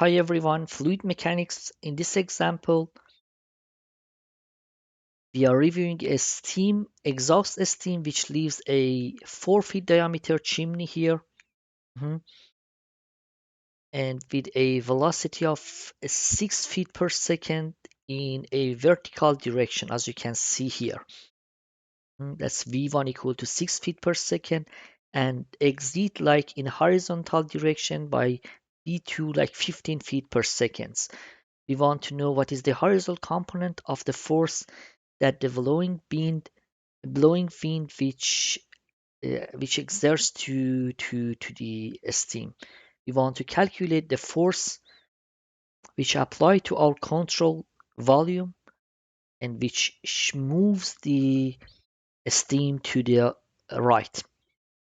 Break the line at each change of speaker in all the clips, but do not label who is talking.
Hi everyone, fluid mechanics. In this example, we are reviewing a steam exhaust steam which leaves a 4 feet diameter chimney here. Mhm. And with a velocity of 6 feet per second in a vertical direction, as you can see here. That's V1 equal to 6 feet per second, and exit like in horizontal direction by V2 like 15 feet per second. We want to know what is the horizontal component of the force that the blowing wind which exerts to the steam. We want to calculate the force which apply to our control volume and which moves the steam to the right.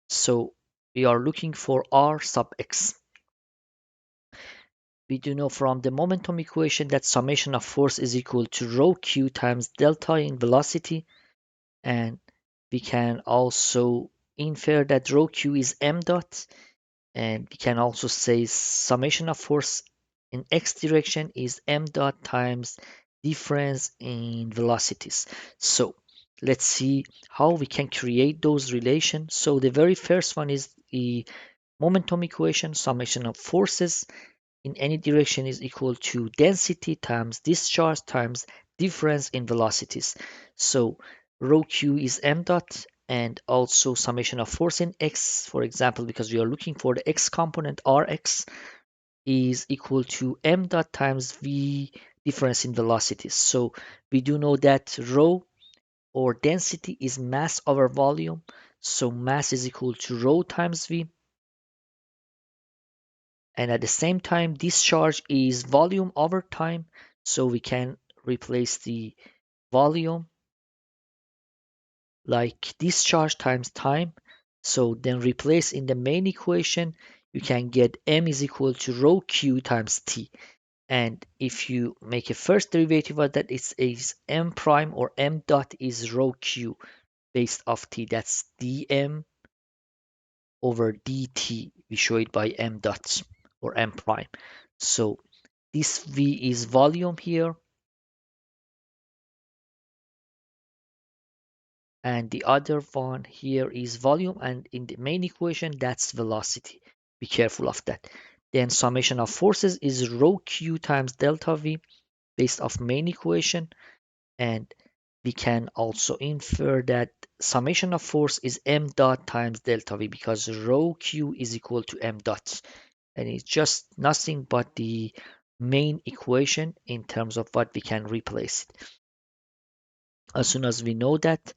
So we are looking for R sub x. We do know from the momentum equation that summation of force is equal to rho q times delta in velocity, and we can also infer that rho q is m dot, and we can also say summation of force in x direction is m dot times difference in velocities. So let's see how we can create those relations. So the very first one is the momentum equation. Summation of forces in any direction is equal to density times discharge times difference in velocities. So rho q is m dot, and also summation of force in x, for example, because we are looking for the x component rx, is equal to m dot times v difference in velocities. So we do know that rho or density is mass over volume. So mass is equal to rho times v, and at the same time discharge is volume over time, so we can replace the volume like discharge times time. So then replace in the main equation, you can get m is equal to rho q times t, and if you make a first derivative of that, it's is m prime or m dot is rho q based off t, that's dm over dt. We show it by m dot or m prime. So this V is volume here, and the other one here is volume, and in the main equation that's velocity. Be careful of that. Then summation of forces is rho q times delta V based off main equation, and we can also infer that summation of force is m dot times delta V because rho q is equal to m dot, and it's just nothing but the main equation in terms of what we can replace it. As soon as we know that,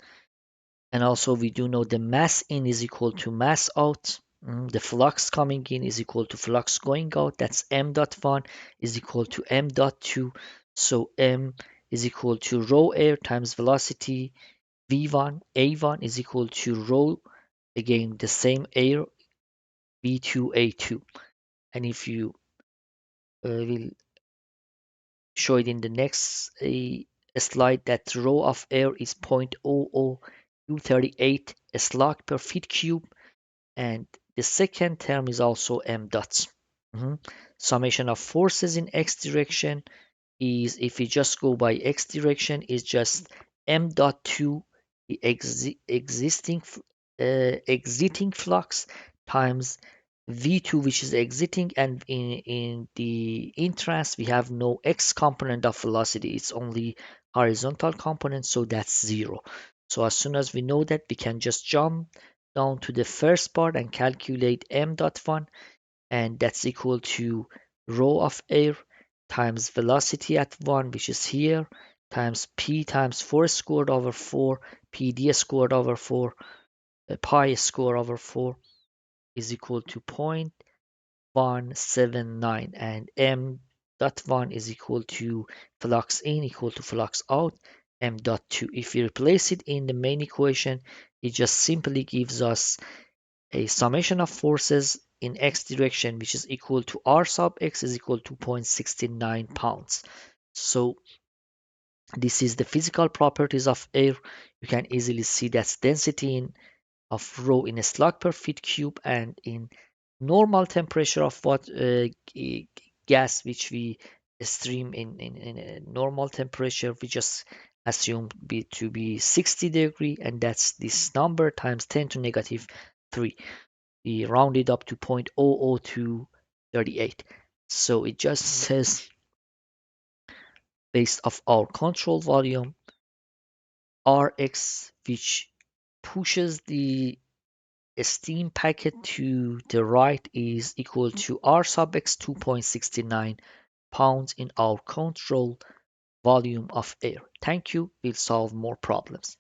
and also we do know the mass in is equal to mass out. The flux coming in is equal to flux going out. That's m dot 1 is equal to m dot 2. So m is equal to rho air times velocity v1. a1 is equal to rho, again the same air, v2 a2. And if you will show it in the next slide, that rho of air is 0.00238 slug per feet cube, and the second term is also m dots. Summation of forces in x direction is, if we just go by x direction, is just m dot 2, the exiting flux, times v2, which is exiting, and in the entrance we have no x component of velocity, it's only horizontal component, so that's 0. So as soon as we know that, we can just jump down to the first part and calculate m dot 1, and that's equal to rho of air times velocity at 1, which is here, times p times 4 squared over 4, pd squared over 4, pi squared over 4 is equal to 0.179, and m dot 1 is equal to flux in equal to flux out, m dot 2. If we replace it in the main equation, it just simply gives us a summation of forces in x direction, which is equal to R sub x is equal to 0.69 pounds. So this is the physical properties of air. You can easily see that's density of rho in a slug per feet cube, and in normal temperature of what gas which we stream in a normal temperature, we just assume to be 60 degree, and that's this number times 10 to negative 3. We round it up to 0.00238. So it just says based off our control volume, Rx, which pushes the steam packet to the right, is equal to R sub x 2.69 pounds in our control volume of air. Thank you. We'll solve more problems.